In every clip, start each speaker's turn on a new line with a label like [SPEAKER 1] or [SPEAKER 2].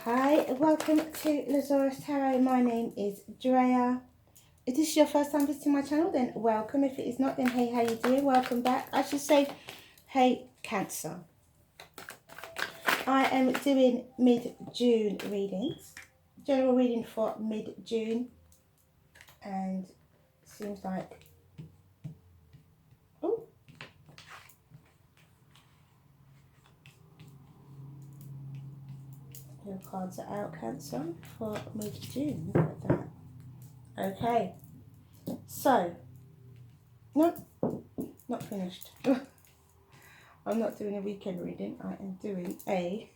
[SPEAKER 1] Hi, welcome to Zarious Tarot. My name is Drea. If this is your first time visiting my channel, then welcome. If it is not, then hey, how you doing? Welcome back. I should say, hey, Cancer. I am doing mid-June readings. General reading for mid-June. And seems like... Oh. Your cards are out, Cancer, for mid-June. Look at that. Okay. So, nope, not finished. I'm not doing a weekend reading, I am doing a...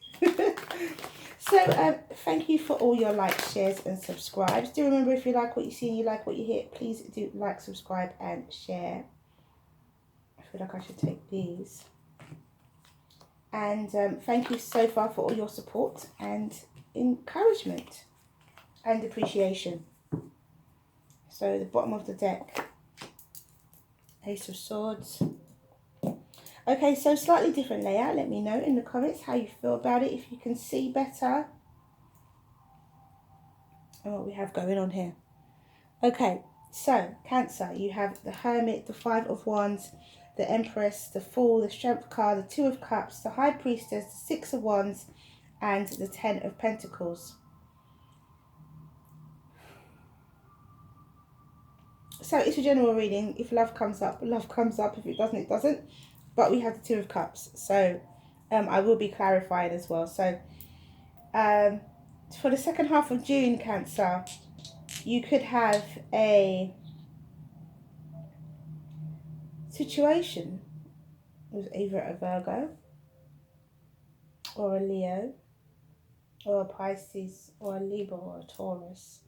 [SPEAKER 1] So, thank you for all your likes, shares and subscribes. Do remember, if you like what you see and you like what you hear, please do like, subscribe and share. I feel like I should take these. And thank you so far for all your support and encouragement and appreciation. So, the bottom of the deck, Ace of Swords. Okay, so slightly different layout. Let me know in the comments how you feel about it, if you can see better and what we have going on here. Okay, so Cancer, you have the Hermit, the Five of Wands, the Empress, the Fool, the Strength card, the Two of Cups, the High Priestess, the Six of Wands, and the Ten of Pentacles. So it's a general reading. If love comes up, love comes up. If it doesn't, it doesn't. But we have the Two of Cups. So I will be clarifying as well. So for the second half of June, Cancer, you could have a situation with either a Virgo or a Leo or a Pisces or a Libra or a Taurus.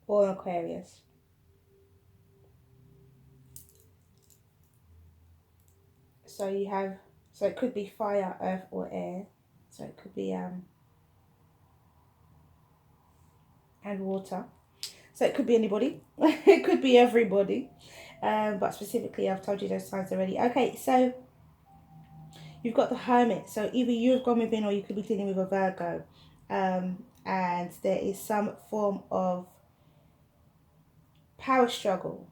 [SPEAKER 1] Or Aquarius. So you have, so it could be fire, earth or air. So it could be and water. So it could be anybody. It could be everybody. But specifically I've told you those signs already. Okay, so you've got the Hermit. So either you've gone within or you could be dealing with a Virgo. And there is some form of power struggle.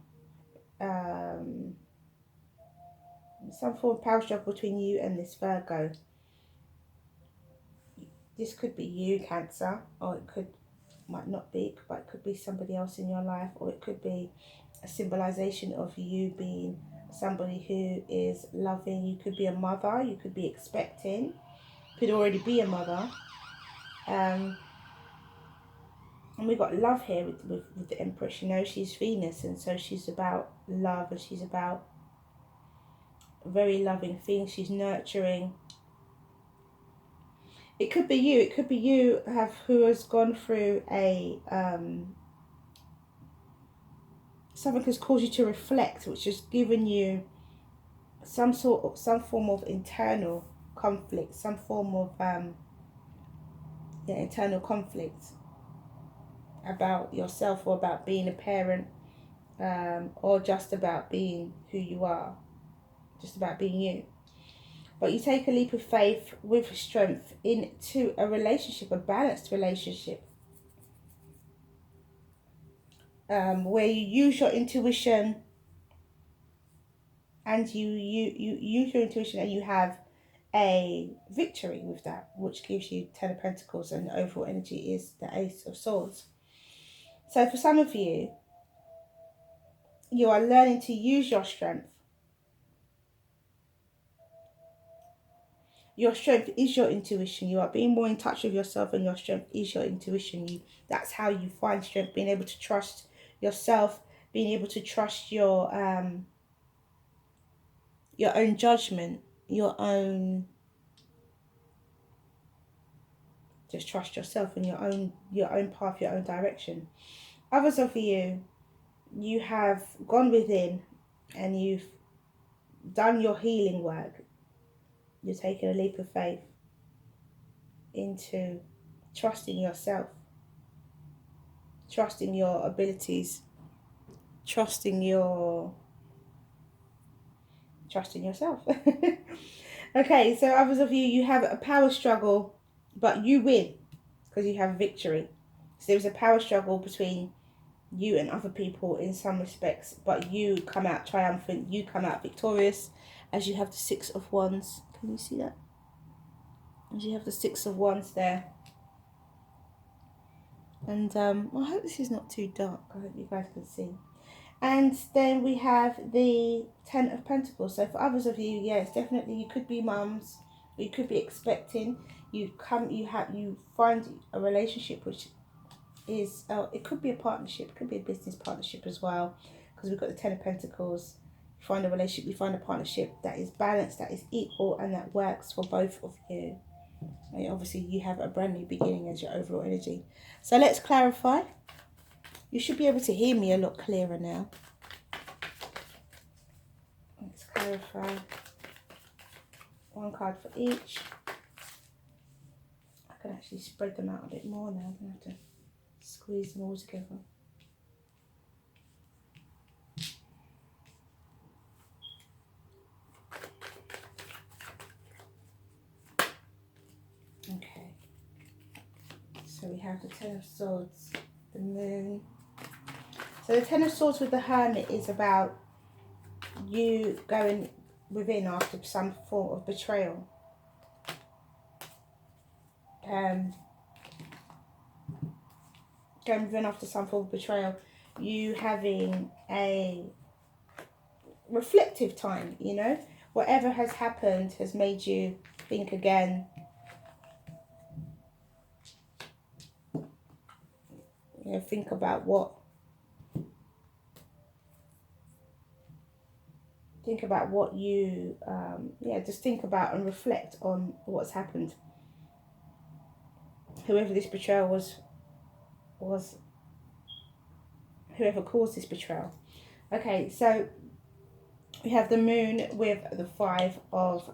[SPEAKER 1] Some form of power struggle between you and this Virgo. This could be you, Cancer, or it might not be, but it could be somebody else in your life, or it could be a symbolization of you being somebody who is loving. You could be a mother, you could be expecting, could already be a mother. And we've got love here with the Empress. You know, she's Venus, and so she's about love, and she's about very loving things. She's nurturing. It could be you. It could be you who has gone through a something has caused you to reflect, which has given you some form of internal conflict, some form of internal conflict about yourself, or about being a parent, or just about being who you are, just about being you. But you take a leap of faith with strength into a relationship, a balanced relationship, where you use your intuition, and you use your intuition, and you have a victory with that, which gives you Ten of Pentacles, and the overall energy is the Ace of Swords. So for some of you, you are learning to use your strength. Your strength is your intuition. You are being more in touch with yourself, and your strength is your intuition. That's how you find strength, being able to trust yourself, being able to trust your own judgment, just trust yourself and your own path, your own direction. Others of you, you have gone within and you've done your healing work. You're taking a leap of faith into trusting yourself, trusting your abilities, trusting your trust in yourself. Okay, so others of you, you have a power struggle, but you win because you have victory. So there's a power struggle between you and other people in some respects, but you come out triumphant, you come out victorious, as you have the Six of Wands. Can you see that? As you have the Six of Wands there. And I hope this is not too dark. I hope you guys can see. And then we have the Ten of Pentacles. So for others of you, yes, definitely you could be mums, you could be expecting. You find a relationship which is it could be a partnership, it could be a business partnership as well, because we've got the Ten of Pentacles. You find a relationship, you find a partnership that is balanced, that is equal, and that works for both of you. And obviously you have a brand new beginning as your overall energy. So let's clarify. You should be able to hear me a lot clearer now. Let's clarify. One card for each. I can actually spread them out a bit more now. I don't have to squeeze them all together. Okay. So we have the Ten of Swords, the Moon. So the Ten of Swords with the Hermit is about you going within after some form of betrayal. Going within after some form of betrayal. You having a reflective time, you know. Whatever has happened has made you think again. You know, think about what. Think about what you, just think about and reflect on what's happened. Whoever this betrayal was whoever caused this betrayal. Okay, so we have the Moon with the Five of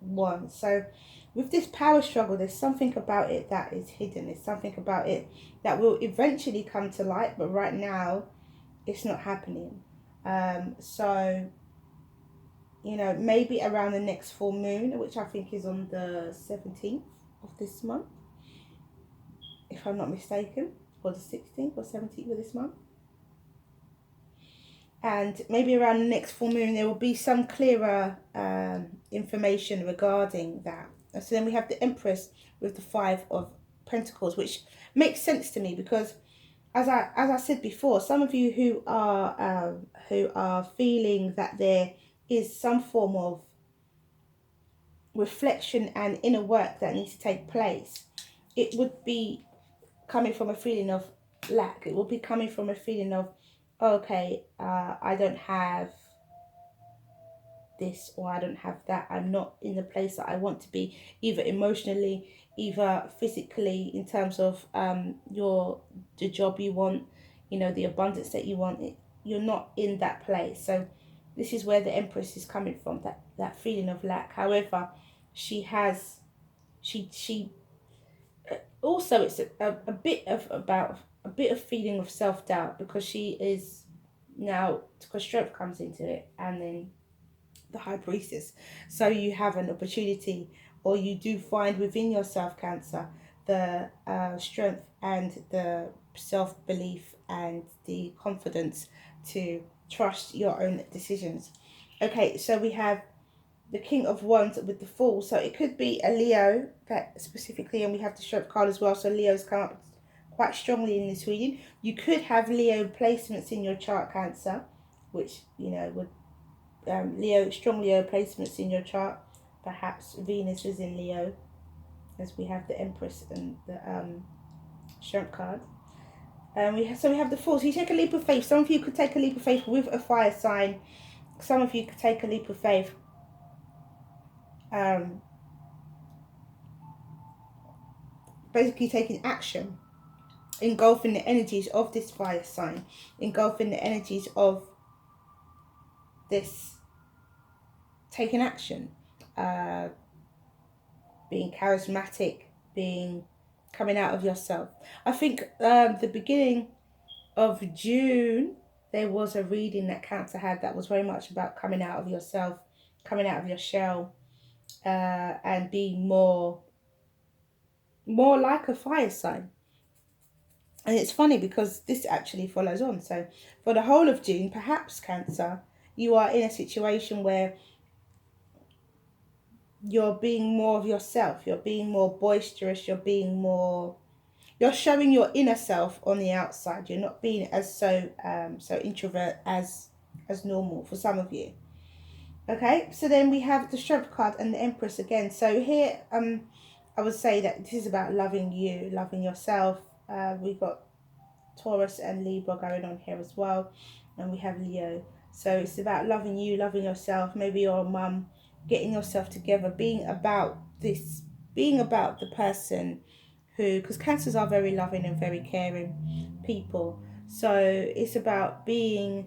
[SPEAKER 1] Wands. So with this power struggle, there's something about it that is hidden. There's something about it that will eventually come to light, but right now it's not happening. So, you know, maybe around the next full moon, which I think is on the 17th of this month, if I'm not mistaken, or the 16th or 17th of this month. And maybe around the next full moon, there will be some clearer information regarding that. So then we have the Empress with the Five of Pentacles, which makes sense to me because, as I said before, some of you who are feeling that there is some form of reflection and inner work that needs to take place, it would be coming from a feeling of lack. It will be coming from a feeling of, okay, I don't have this or I don't have that. I'm not in the place that I want to be, either emotionally, either physically, in terms of the job you want, you know, the abundance that you want. You're not in that place. So this is where the Empress is coming from, that feeling of lack. However, she also, it's a bit of feeling of self-doubt, because she is now, because strength comes into it, and then the High Priestess. So you have an opportunity, or you do find within yourself, Cancer, the strength and the self-belief and the confidence to trust your own decisions. Okay, so we have the King of Wands with the Fool. So it could be a Leo that specifically, and we have the Strength card as well. So Leo's come up quite strongly in this reading. You could have Leo placements in your chart, Cancer, which, you know, would strong Leo placements in your chart. Perhaps Venus is in Leo, as we have the Empress and the Strength card. We have the Fool. So you take a leap of faith. Some of you could take a leap of faith with a fire sign. Some of you could take a leap of faith basically taking action, engulfing the energies of this fire sign, engulfing the energies of this taking action, being charismatic, coming out of yourself. I think the beginning of June, there was a reading that Cancer had that was very much about coming out of yourself, coming out of your shell, and being more like a fire sign. And it's funny because this actually follows on. So for the whole of June, perhaps Cancer, you are in a situation where you're being more of yourself, you're being more boisterous, you're showing your inner self on the outside. You're not being as so introvert as normal for some of you. Okay, so then we have the Strength card and the Empress again. So here, I would say that this is about loving you, loving yourself. We've got Taurus and Libra going on here as well, and we have Leo. So it's about loving you, loving yourself. Maybe you're a mum, getting yourself together, being about the person who, because Cancers are very loving and very caring people. So it's about being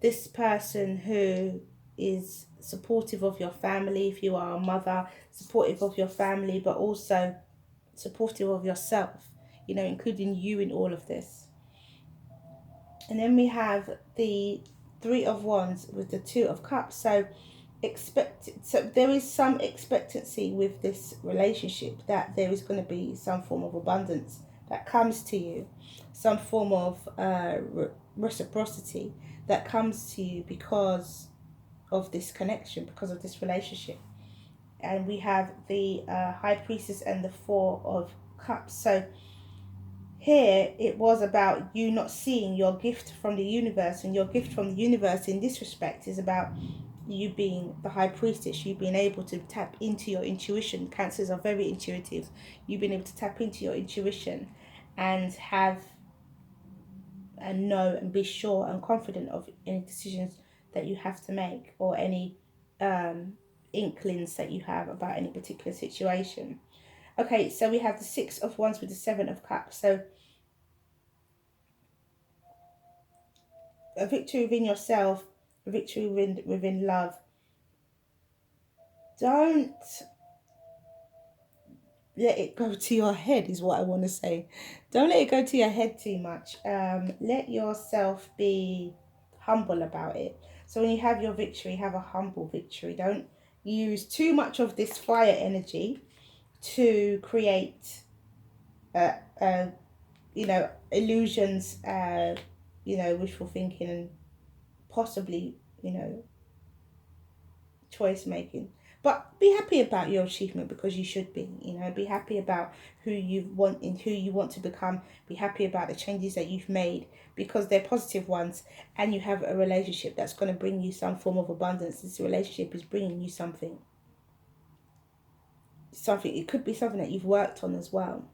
[SPEAKER 1] this person who is supportive of your family, if you are a mother, supportive of your family, but also supportive of yourself, including you in all of this. And then we have the Three of Wands with the Two of Cups. So there is some expectancy with this relationship that there is going to be some form of abundance that comes to you, some form of reciprocity that comes to you because of this connection, because of this relationship. And we have the High Priestess and the Four of Cups. So here it was about you not seeing your gift from the universe, and your gift from the universe in this respect is about you being the High Priestess, you being able to tap into your intuition. Cancers are very intuitive. You've been able to tap into your intuition and have and know and be sure and confident of any decisions that you have to make, or any inklings that you have about any particular situation. Okay, so we have the Six of Wands with the Seven of Cups. So a victory within yourself, a victory within love. Don't let it go to your head is what I want to say. Don't let it go to your head too much. Let yourself be humble about it. So when you have your victory, have a humble victory. Don't use too much of this fire energy to create illusions, wishful thinking, and possibly, choice making. But be happy about your achievement, because you should be. Be happy about who you want and who you want to become. Be happy about the changes that you've made, because they're positive ones, and you have a relationship that's going to bring you some form of abundance. This relationship is bringing you something. It could be something that you've worked on as well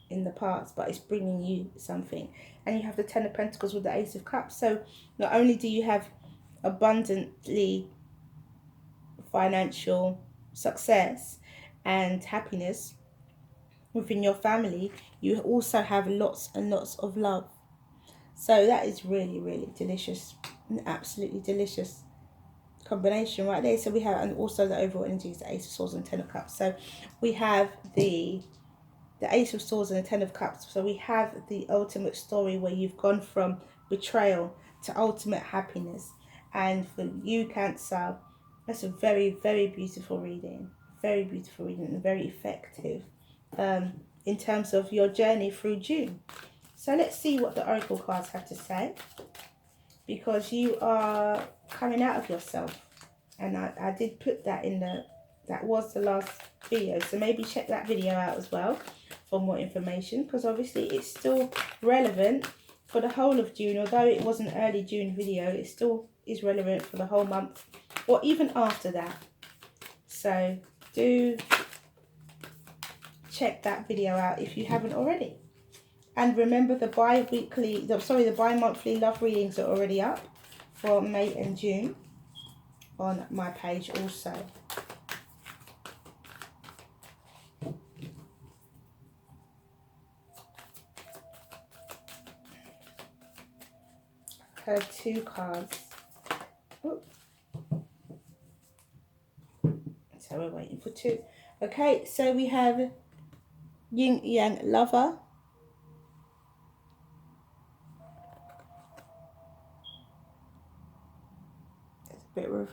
[SPEAKER 1] in the past, but it's bringing you something. And you have the Ten of Pentacles with the Ace of Cups. So not only do you have abundantly financial success and happiness within your family, you also have lots and lots of love. So that is really, really delicious, an absolutely delicious combination right there. So we have, and also the overall energy is the Ace of Swords and Ten of Cups. So we have the Ace of Swords and the Ten of Cups. So we have the ultimate story where you've gone from betrayal to ultimate happiness. And for you, Cancer, that's a very, very beautiful reading. Very beautiful reading and very effective in terms of your journey through June. So let's see what the Oracle cards have to say, because you are coming out of yourself. And I did put that in that was the last video. So maybe check that video out as well for more information, because obviously it's still relevant for the whole of June. Although it was an early June video, it still is relevant for the whole month, or even after that. So do check that video out if you haven't already. And remember, the bi-monthly love readings are already up for May and June on my page also. Heard two cards. Oops. So we're waiting for two. Okay, so we have Yin Yang Lover.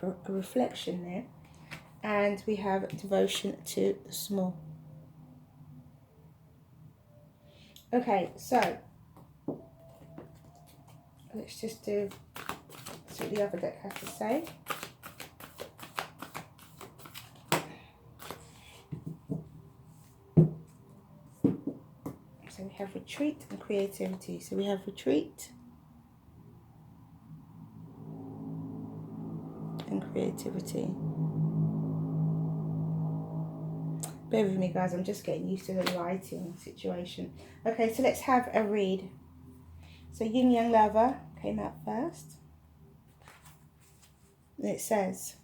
[SPEAKER 1] a reflection there. And we have devotion to the small. Okay, so let's just see what the other deck has to say. So we have retreat and creativity. So we have retreat and creativity. Bear with me, guys, I'm just getting used to the lighting situation. Okay, so let's have a read. So Yin Yang Lover came out first. And it says,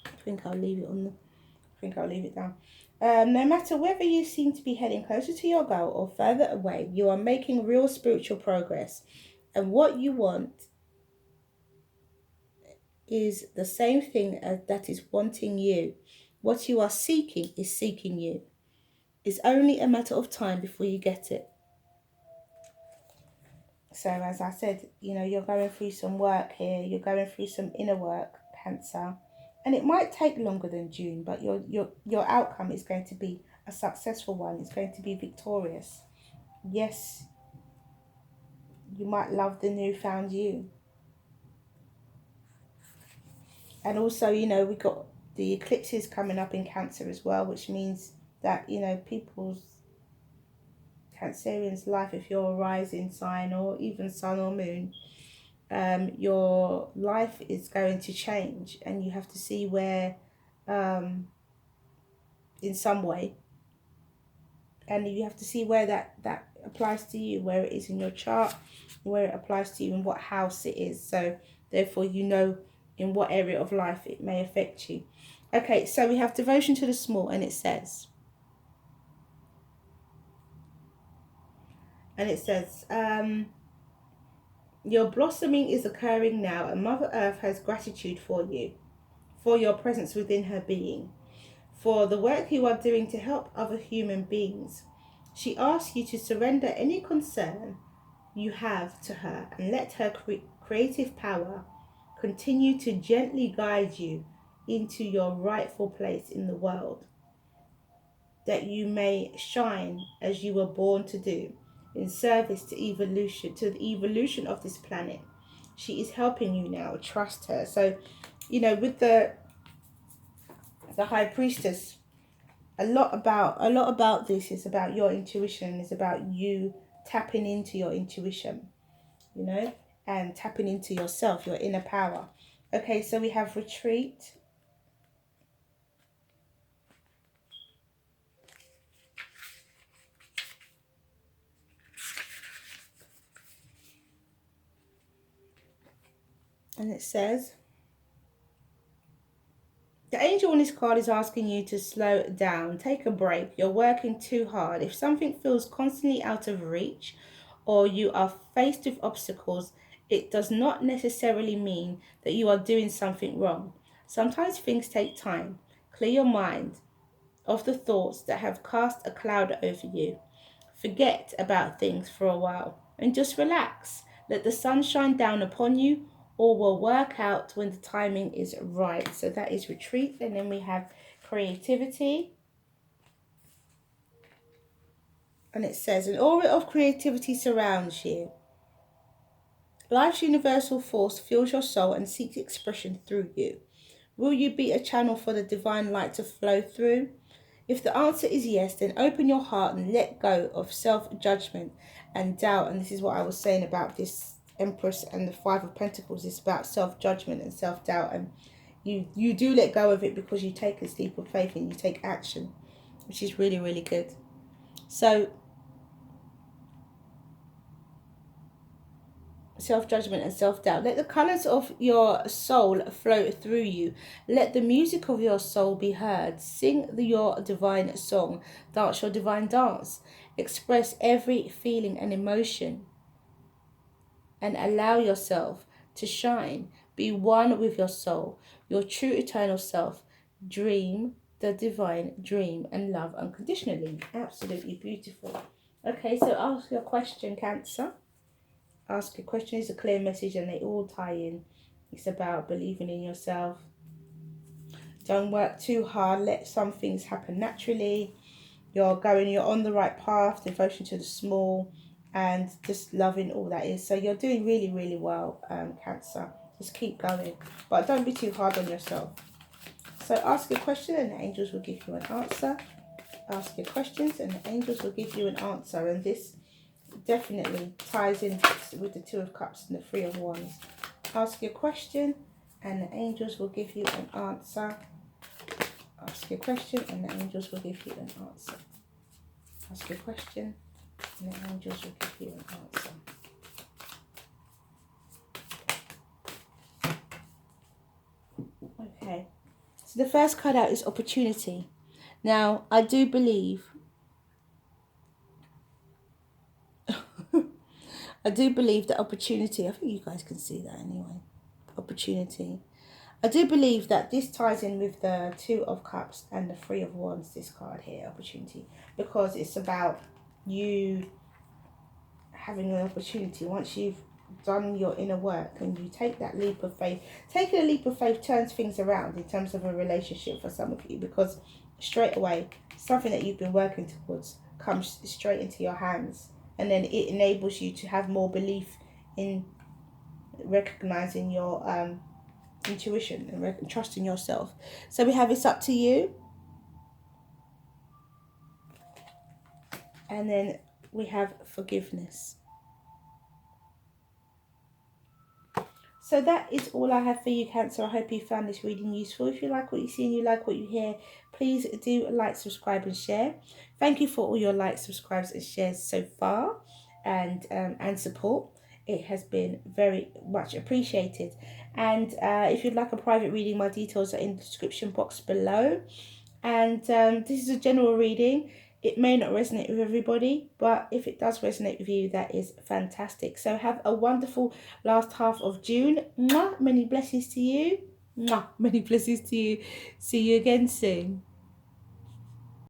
[SPEAKER 1] I think I'll leave it down. No matter whether you seem to be heading closer to your goal or further away, you are making real spiritual progress. And what you want is the same thing as that is wanting you. What you are seeking is seeking you. It's only a matter of time before you get it. So as I said, you know, you're going through some work here. You're going through some inner work, Cancer. And it might take longer than June, but your outcome is going to be a successful one. It's going to be victorious. Yes, you might love the newfound you. And also, you know, we got the eclipses coming up in Cancer as well, which means that, you know, people's Cancerians' life, if you're a rising sign or even sun or moon, your life is going to change, and you have to see where, in some way, and you have to see where that applies to you, where it is in your chart, where it applies to you, and what house it is. So therefore, you know in what area of life it may affect you. Okay, so we have devotion to the small, and it says, your blossoming is occurring now, and Mother Earth has gratitude for you, for your presence within her being, for the work you are doing to help other human beings. She asks you to surrender any concern you have to her and let her creative power continue to gently guide you into your rightful place in the world, that you may shine as you were born to do, in service to the evolution of this planet. She is helping you now. Trust her. So, you know, with the High Priestess, a lot about this is about your intuition. It's about you tapping into your intuition, you know, and tapping into yourself, your inner power. Okay, so we have retreat. And it says, the angel on this card is asking you to slow down, take a break. You're working too hard. If something feels constantly out of reach or you are faced with obstacles, it does not necessarily mean that you are doing something wrong. Sometimes things take time. Clear your mind of the thoughts that have cast a cloud over you. Forget about things for a while and just relax. Let the sun shine down upon you. All will work out when the timing is right. So that is retreat. And then we have creativity. And it says, an aura of creativity surrounds you. Life's universal force fills your soul and seeks expression through you. Will you be a channel for the divine light to flow through? If the answer is yes, then open your heart and let go of self-judgment and doubt. And this is what I was saying about this Empress and the Five of Pentacles. It's about self-judgment and self-doubt. And you do let go of it because you take this leap of faith and you take action, which is really, really good. So self-judgment and self-doubt. Let the colours of your soul flow through you. Let the music of your soul be heard. Sing your divine song. Dance your divine dance. Express every feeling and emotion. And allow yourself to shine. Be one with your soul, your true eternal self. Dream the divine dream and love unconditionally. Absolutely beautiful. Okay, so ask your question, Cancer. Ask your question is a clear message and they all tie in. It's about believing in yourself. Don't work too hard. Let some things happen naturally. You're on the right path. Devotion to the small and just loving all that is. So you're doing really, really well, Cancer. Just keep going. But don't be too hard on yourself. So ask a question and the angels will give you an answer. Ask your questions and the angels will give you an answer. And this definitely ties in with the Two of Cups and the Three of Wands. Ask your question and the angels will give you an answer. Ask your question and the angels will give you an answer. Ask your question and the angels will give you an answer. Okay, so the first card out is opportunity. Now, I do believe that opportunity, I think you guys can see that anyway, opportunity. I do believe that this ties in with the Two of Cups and the Three of Wands, this card here, opportunity, because it's about you having an opportunity once you've done your inner work and you take that leap of faith. Taking a leap of faith turns things around in terms of a relationship for some of you, because straight away something that you've been working towards comes straight into your hands, and then it enables you to have more belief in recognizing your intuition and trusting yourself. So we have It's Up to You, and then we have Forgiveness. So that is all I have for you, Cancer. I hope you found this reading useful. If you like what you see and you like what you hear, please do like, subscribe and share. Thank you for all your likes, subscribes and shares so far, and support. It has been very much appreciated. And if you'd like a private reading, my details are in the description box below. And this is a general reading. It may not resonate with everybody, but if it does resonate with you, that is fantastic. So have a wonderful last half of June. Mwah, many blessings to you. Mwah, many blessings to you. See you again soon.